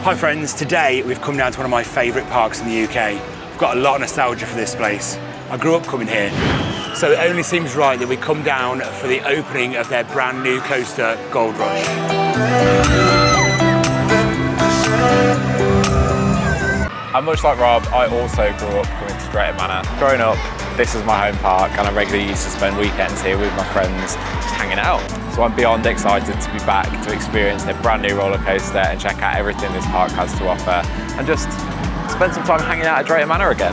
Hi friends, today we've come down to one of my favourite parks in the UK. I've got a lot of nostalgia for this place. I grew up coming here, so it only seems right that we come down for the opening of their brand new coaster, Gold Rush. And much like Rob, I also grew up coming to Drayton Manor. Growing up, this is my home park and I regularly used to spend weekends here with my friends just hanging out. So I'm beyond excited to be back to experience their brand new roller coaster and check out everything this park has to offer and just spend some time hanging out at Drayton Manor again.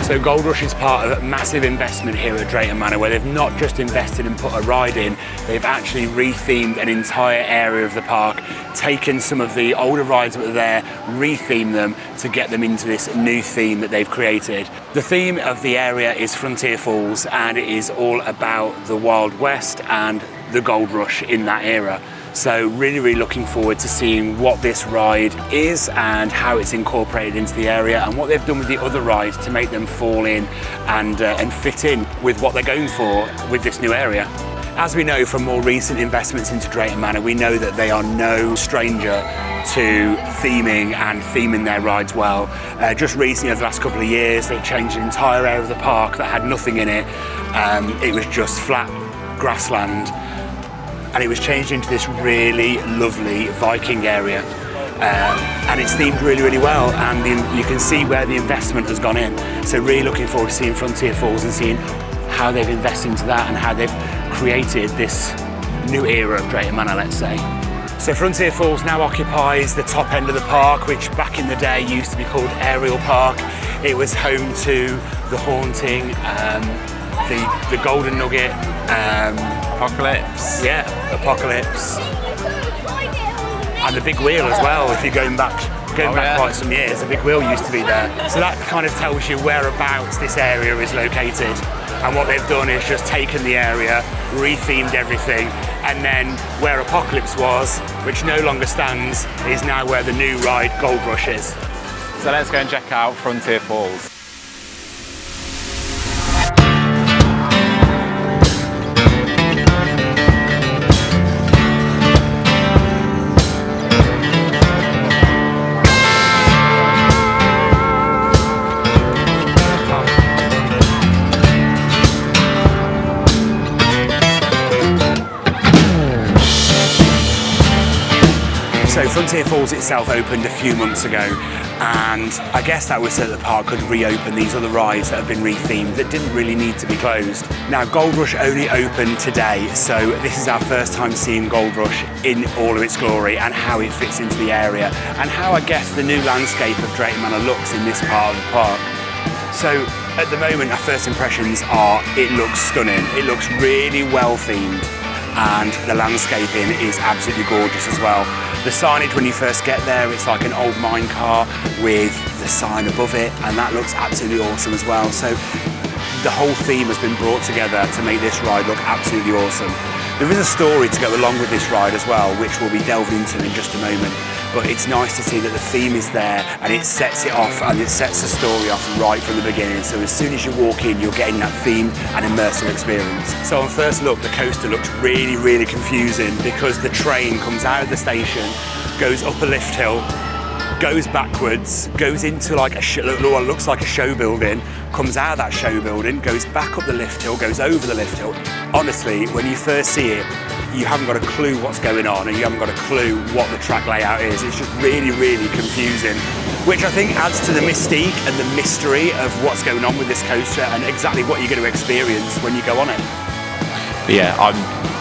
So Gold Rush is part of a massive investment here at Drayton Manor where they've not just invested and put a ride in, they've actually rethemed an entire area of the park, taken some of the older rides that were there, rethemed them to get them into this new theme that they've created. The theme of the area is Frontier Falls and it is all about the Wild West and the Gold Rush in that era. So really looking forward to seeing what this ride is and how it's incorporated into the area and what they've done with the other rides to make them fall in and fit in with what they're going for with this new area. As we know from more recent investments into Drayton Manor, we know that they are no stranger to theming their rides well. Just recently, over the last couple of years, they changed an entire area of the park that had nothing in it. It was just flat grassland. And it was changed into this really lovely Viking area. And it's themed really well, and you can see where the investment has gone in. So really looking forward to seeing Frontier Falls and seeing how they've invested into that and how they've created this new era of Drayton Manor, let's say. So Frontier Falls now occupies the top end of the park, which back in the day used to be called Aerial Park. It was home to the Haunting, the Golden Nugget, Apocalypse. Yeah, Apocalypse. And the Big Wheel as well, if you're going back quite some years, the Big Wheel used to be there. So that kind of tells you whereabouts this area is located. And what they've done is just taken the area, rethemed everything, and then where Apocalypse was, which no longer stands, is now where the new ride Gold Rush is. So let's go and check out Frontier Falls. So Frontier Falls itself opened a few months ago, and I guess that was so that the park could reopen these other rides that have been rethemed that didn't really need to be closed. Now Gold Rush only opened today, so this is our first time seeing Gold Rush in all of its glory and how it fits into the area and how I guess the new landscape of Drayton Manor looks in this part of the park. So at the moment our first impressions are it looks stunning, it looks really well themed, and the landscaping is absolutely gorgeous as well. The signage when you first get there, it's like an old mine car with the sign above it, and that looks absolutely awesome as well. So the whole theme has been brought together to make this ride look absolutely awesome. There is a story to go along with this ride as well, which we'll be delving into in just a moment. But it's nice to see that the theme is there and it sets it off and it sets the story off right from the beginning. So as soon as you walk in, you're getting that themed and immersive experience. So on first look, the coaster looks really confusing because the train comes out of the station, goes up a lift hill, goes backwards, goes into like what looks like a show building, comes out of that show building, goes back up the lift hill, goes over the lift hill. Honestly, when you first see it, you haven't got a clue what's going on and you haven't got a clue what the track layout is. It's just really confusing, which I think adds to the mystique and the mystery of what's going on with this coaster and exactly what you're going to experience when you go on it. But yeah, I've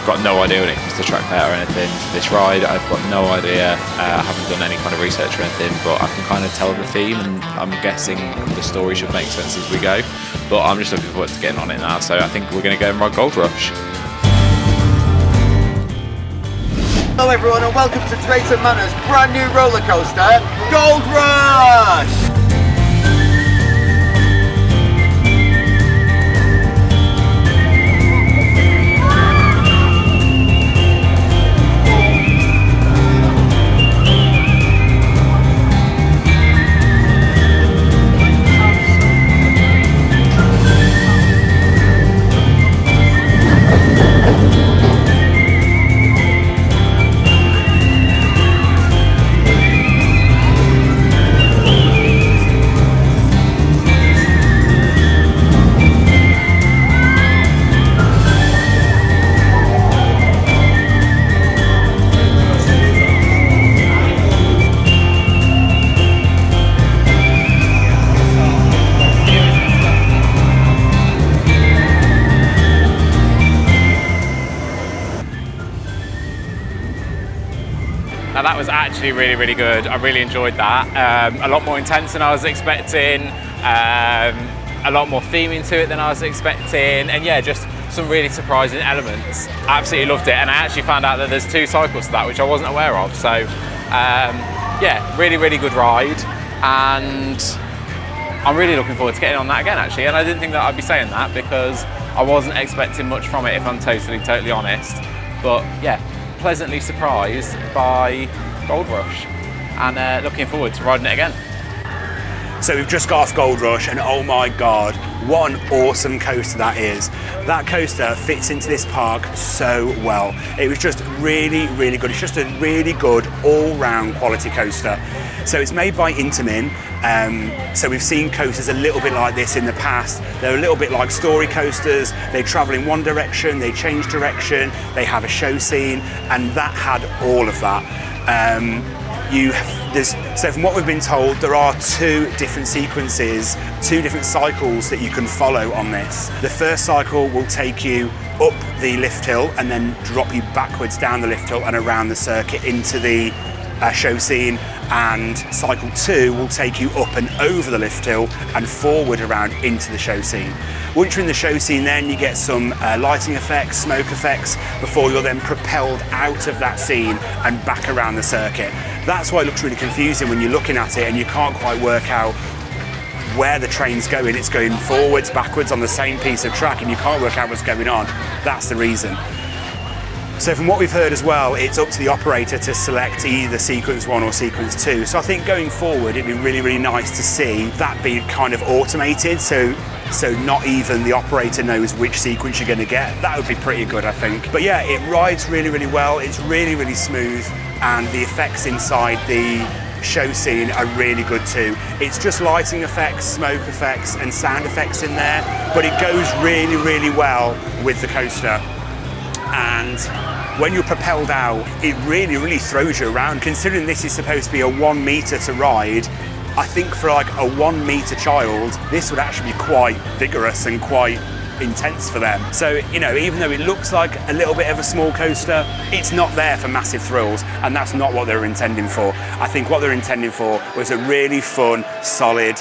got no idea when it comes to track layout or anything. This ride, I've got no idea. I haven't done any kind of research or anything, but I can kind of tell the theme and I'm guessing the story should make sense as we go. But I'm just looking forward to getting on it now, so I think we're going to go and ride Gold Rush. Hello everyone and welcome to Drayton Manor's brand new roller coaster, Gold Rush! and that was actually really, really good. I really enjoyed that. A lot more intense than I was expecting, a lot more theming to it than I was expecting, and yeah, just some really surprising elements. Absolutely loved it, and I actually found out that there's 2 cycles to that, which I wasn't aware of. So yeah, really, really good ride, and I'm really looking forward to getting on that again, actually. And I didn't think that I'd be saying that because I wasn't expecting much from it, if I'm totally honest. But yeah, pleasantly surprised by Gold Rush, and looking forward to riding it again. So we've just got off Gold Rush, and oh my God, what an awesome coaster that is. That coaster fits into this park so well. It was just really, really good. It's just a really good all-round quality coaster. So it's made by Intamin. So we've seen coasters a little bit like this in the past. They're a little bit like story coasters. They travel in one direction, they change direction, they have a show scene, and that had all of that. So from what we've been told, there are 2 different sequences, 2 different cycles that you can follow on this. The first cycle will take you up the lift hill and then drop you backwards down the lift hill and around the circuit into the show scene, and cycle 2 will take you up and over the lift hill and forward around into the show scene. Once you're in the show scene, then you get some lighting effects, smoke effects, before you're then propelled out of that scene and back around the circuit. That's why it looks really confusing when you're looking at it and you can't quite work out where the train's going. It's going forwards, backwards on the same piece of track, and you can't work out what's going on. That's the reason. So from what we've heard as well, it's up to the operator to select either sequence 1 or sequence 2. So I think going forward, it'd be really, really nice to see that be kind of automated. So not even the operator knows which sequence you're going to get. That would be pretty good, I think. But yeah, it rides really, really well. It's really, really smooth, and the effects inside the show scene are really good too. It's just lighting effects, smoke effects, and sound effects in there, but it goes really, really well with the coaster. And when you're propelled out, it really, really throws you around. Considering this is supposed to be a 1 meter to ride, I think for like a 1 meter child, this would actually be quite vigorous and quite intense for them. So, you know, even though it looks like a little bit of a small coaster, it's not there for massive thrills, and that's not what they were intending for. I think what they're intending for was a really fun, solid,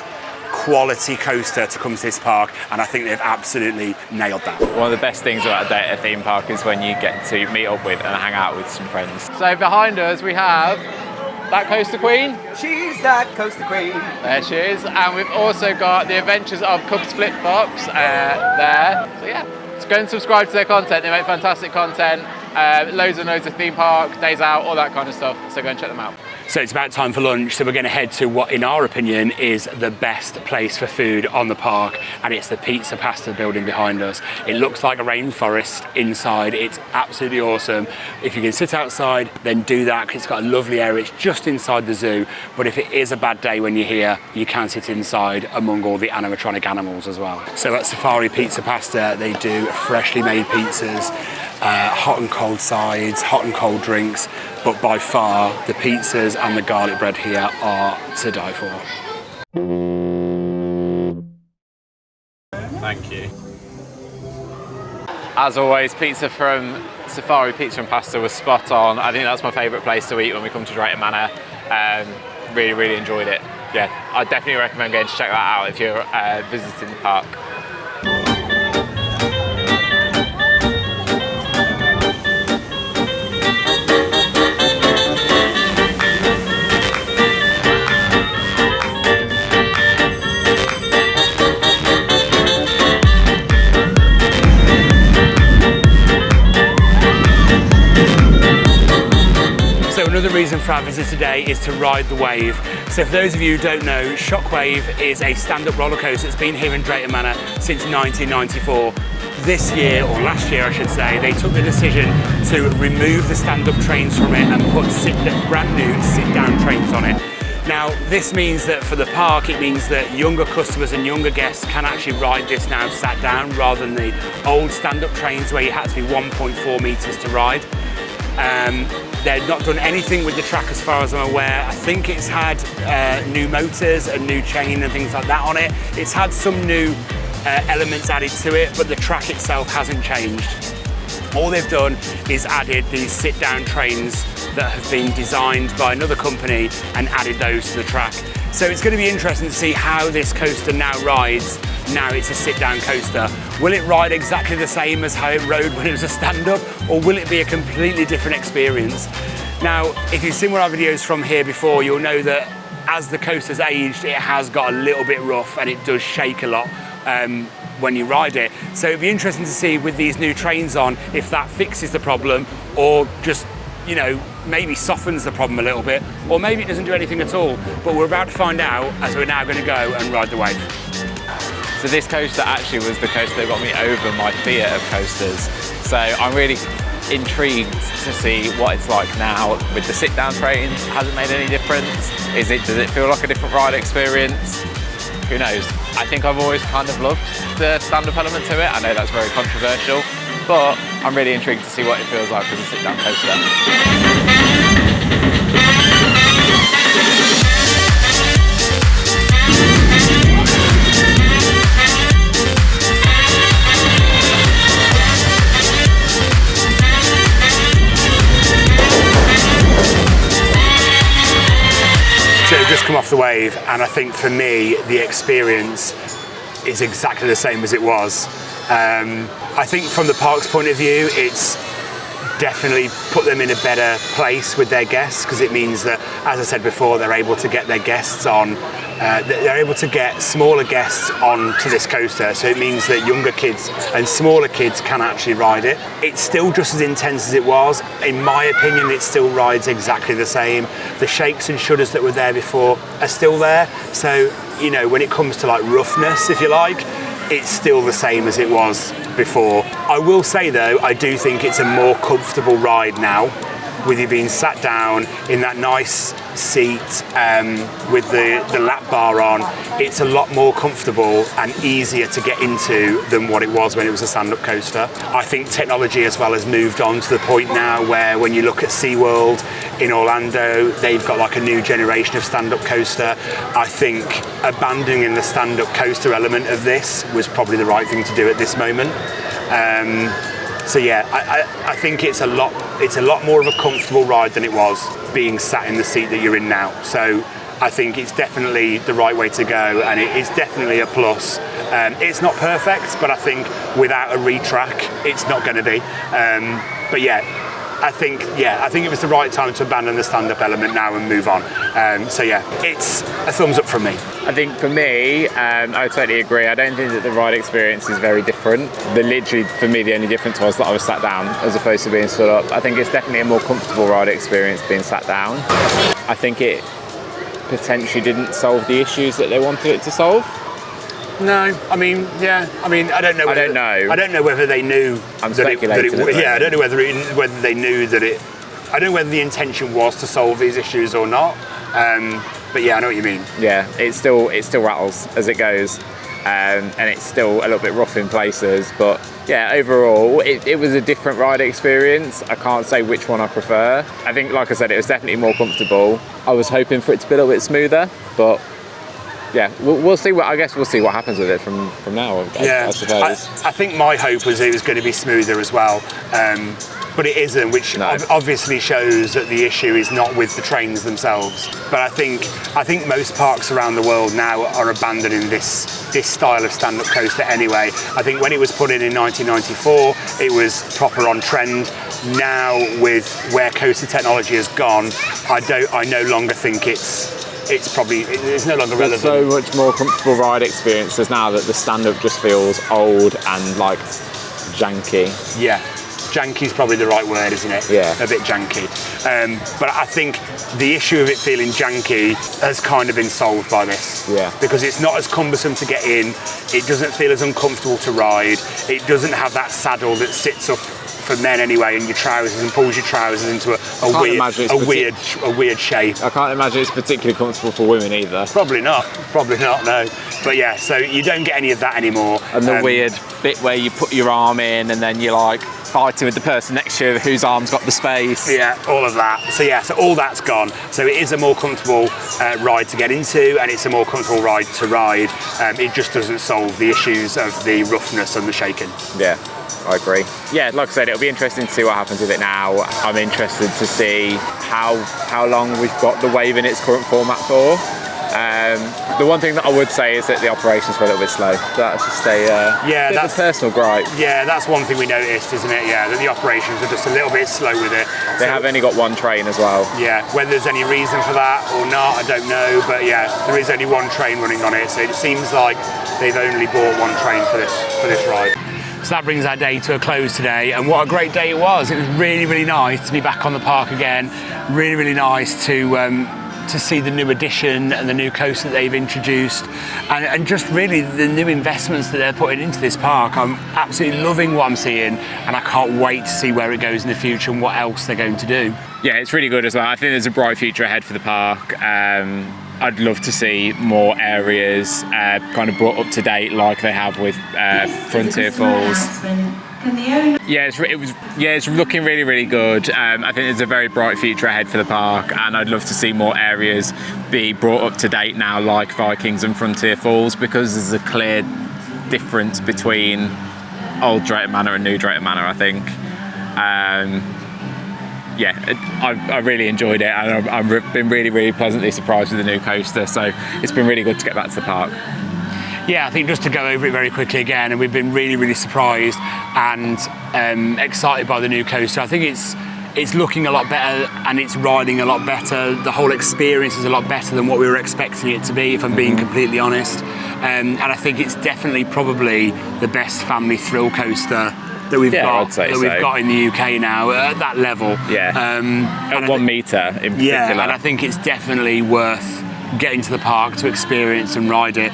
quality coaster to come to this park, and I think they've absolutely nailed that. One of the best things about a day at a theme park is when you get to meet up with and hang out with some friends. So behind us we have that coaster queen. She's that coaster queen. There she is. And we've also got the Adventures of Cubs Flip Flops there. So yeah, so go and subscribe to their content. They make fantastic content, loads and loads of theme park, days out, all that kind of stuff. So go and check them out. So it's about time for lunch, so we're going to head to what, in our opinion, is the best place for food on the park, and it's the Pizza Pasta building behind us. It looks like a rainforest inside. It's absolutely awesome. If you can sit outside, then do that, because it's got a lovely area. It's just inside the zoo, but if it is a bad day when you're here, you can sit inside among all the animatronic animals as well. So at Safari Pizza Pasta, they do freshly made pizzas, hot and cold sides, hot and cold drinks, but by far the pizzas and the garlic bread here are to die for. Thank you. As always, pizza from Safari Pizza and Pasta was spot on. I think that's my favourite place to eat when we come to Drayton Manor. Really, really enjoyed it. Yeah, I definitely recommend going to check that out if you're visiting the park. Another reason for our visit today is to ride the Wave. So for those of you who don't know, Shockwave is a stand-up roller coaster that's been here in Drayton Manor since 1994. This year, or last year I should say, they took the decision to remove the stand-up trains from it and put brand new sit-down trains on it. Now, this means that for the park, it means that younger customers and younger guests can actually ride this now sat down, rather than the old stand-up trains where you had to be 1.4 metres to ride. They've not done anything with the track as far as I'm aware. I think it's had new motors, a new chain and things like that on it. It's had some new elements added to it, but the track itself hasn't changed. All they've done is added these sit-down trains that have been designed by another company and added those to the track. So it's going to be interesting to see how this coaster now rides. Now it's a sit-down coaster. Will it ride exactly the same as how it rode when it was a stand-up, or will it be a completely different experience? Now, if you've seen one of our videos from here before, you'll know that as the coaster's aged, it has got a little bit rough and it does shake a lot when you ride it. So it'd be interesting to see with these new trains on if that fixes the problem, or just, you know, maybe softens the problem a little bit, or maybe it doesn't do anything at all. But we're about to find out as we're now going to go and ride the wave. So this coaster actually was the coaster that got me over my fear of coasters. So I'm really intrigued to see what it's like now with the sit-down trains. Has it made any difference? Does it feel like a different ride experience? Who knows? I think I've always kind of loved the stand-up element to it. I know that's very controversial, but I'm really intrigued to see what it feels like as a sit-down coaster. So we've just come off the wave, and I think for me, the experience is exactly the same as it was. I think from the park's point of view, it's definitely put them in a better place with their guests, because it means that, as I said before, they're able to get their guests on, they're able to get smaller guests onto this coaster, so it means that younger kids and smaller kids can actually ride it. It's still just as intense as it was. In my opinion, it still rides exactly the same. The shakes and shudders that were there before are still there, so, you know, when it comes to like roughness, if you like, it's still the same as it was before. I will say though, I do think it's a more comfortable ride now, with you being sat down in that nice seat with the lap bar on. It's a lot more comfortable and easier to get into than what it was when it was a stand-up coaster. I think technology as well has moved on to the point now where when you look at SeaWorld in Orlando, they've got like a new generation of stand-up coaster. I think abandoning the stand-up coaster element of this was probably the right thing to do at this moment. So yeah, I think it's a lot more of a comfortable ride than it was being sat in the seat that you're in now. So I think it's definitely the right way to go, and it is definitely a plus. It's not perfect, but I think without a retrack, it's not going to be. But yeah, I think it was the right time to abandon the stand-up element now and move on. So yeah, it's a thumbs up from me. I think for me, I totally agree. I don't think that the ride experience is very different. Literally, for me, the only difference was that I was sat down as opposed to being stood up. I think it's definitely a more comfortable ride experience being sat down. I think it potentially didn't solve the issues that they wanted it to solve. No, I mean, yeah. I mean, I don't know. I don't know whether they knew. I'm speculating. Yeah, I don't know whether they knew that it. I don't know whether the intention was to solve these issues or not. But yeah, I know what you mean. Yeah, it still rattles as it goes, and it's still a little bit rough in places. But yeah, overall, it was a different ride experience. I can't say which one I prefer. I think, like I said, it was definitely more comfortable. I was hoping for it to be a little bit smoother, but yeah, we'll see. I guess we'll see what happens with it from now. I suppose. I think my hope was it was going to be smoother as well, but it isn't, which obviously shows that the issue is not with the trains themselves. But I think most parks around the world now are abandoning this style of stand-up coaster anyway. I think when it was put in 1994, it was proper on trend. Now, with where coaster technology has gone, I no longer think it's no longer relevant. There's so much more comfortable ride experiences now that the stand-up just feels old and like janky. Yeah, janky's probably the right word, isn't it? Yeah. A bit janky. But I think the issue of it feeling janky has kind of been solved by this. Yeah. Because it's not as cumbersome to get in, it doesn't feel as uncomfortable to ride, it doesn't have that saddle that sits up for men anyway in your trousers and pulls your trousers into a weird shape. I can't imagine it's particularly comfortable for women either. Probably not, no. But yeah, so you don't get any of that anymore. And the weird bit where you put your arm in and then you're like fighting with the person next to you whose arm's got the space. Yeah, all of that. So yeah, so all that's gone. So it is a more comfortable ride to get into, and it's a more comfortable ride to ride. It just doesn't solve the issues of the roughness and the shaking. Yeah. I agree. Yeah, like I said, it'll be interesting to see what happens with it now. I'm interested to see how long we've got the wave in its current format for. The one thing that I would say is that the operations were a little bit slow. That's just that's a personal gripe. Yeah, that's one thing we noticed, isn't it? Yeah, that the operations are just a little bit slow with it. They have only got one train as well. Yeah, whether there's any reason for that or not, I don't know. But yeah, there is only one train running on it, so it seems like they've only bought one train for this ride. So that brings our day to a close today, and what a great day it was. It was really, really nice to be back on the park again. Really, really nice to see the new addition and the new coaster that they've introduced, and just really the new investments that they're putting into this park. I'm absolutely loving what I'm seeing, and I can't wait to see where it goes in the future and what else they're going to do. Yeah, it's really good as well. I think there's a bright future ahead for the park. I'd love to see more areas kind of brought up to date like they have with Frontier Falls. Yeah, it's looking really, really good. I think there's a very bright future ahead for the park, and I'd love to see more areas be brought up to date now, like Vikings and Frontier Falls, because there's a clear difference between old Drayton Manor and new Drayton Manor, I think. I really enjoyed it, and I've been really, really pleasantly surprised with the new coaster, so it's been really good to get back to the park. Yeah, I think just to go over it very quickly again, and we've been really, really surprised and excited by the new coaster. I think it's looking a lot better and it's riding a lot better. The whole experience is a lot better than what we were expecting it to be, if I'm being completely honest. And I think it's definitely probably the best family thrill coaster that we've got in the UK now at that level. Yeah, at 1 metre in particular. Yeah, and I think it's definitely worth getting to the park to experience and ride it.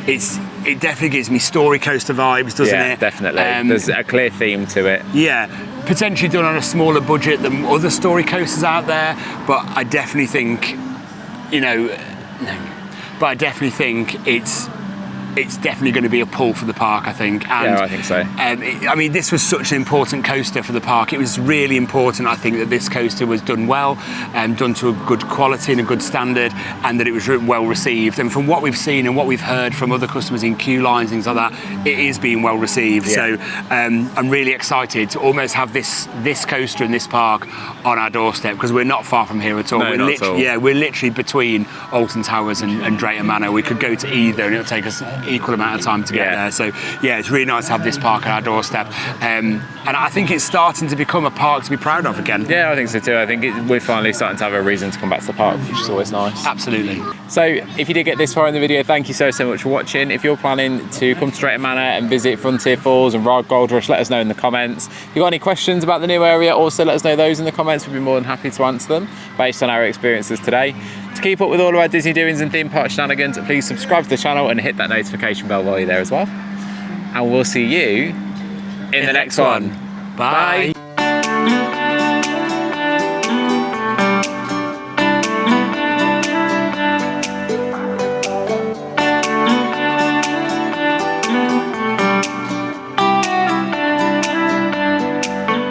It definitely gives me story coaster vibes, doesn't it? Yeah, definitely. There's a clear theme to it. Yeah, potentially done on a smaller budget than other story coasters out there, but I definitely think, it's definitely going to be a pull for the park, I think. And, yeah, I think so. I mean, this was such an important coaster for the park. It was really important, I think, that this coaster was done well, done to a good quality and a good standard, and that it was well received. And from what we've seen and what we've heard from other customers in queue lines, things like that, it is being well received. Yeah. So I'm really excited to almost have this coaster in this park on our doorstep, because we're not far from here at all. No, not at all. Yeah, we're literally between Alton Towers and Drayton Manor. We could go to either, and it'll take us equal amount of time to get there. So yeah, it's really nice to have this park at our doorstep, and I think it's starting to become a park to be proud of again. Yeah, I think so too. I think we're finally starting to have a reason to come back to the park, which is always nice. Absolutely. So if you did get this far in the video, thank you so much for watching. If you're planning to come to Drayton Manor and visit Frontier Falls and ride Gold Rush, let us know in the comments. If you've got any questions about the new area, also let us know those in the comments. We'd be more than happy to answer them based on our experiences today. To keep up with all of our Disney doings and theme park shenanigans, please subscribe to the channel and hit that notification bell while you're there as well. And we'll see you in the next one. Bye.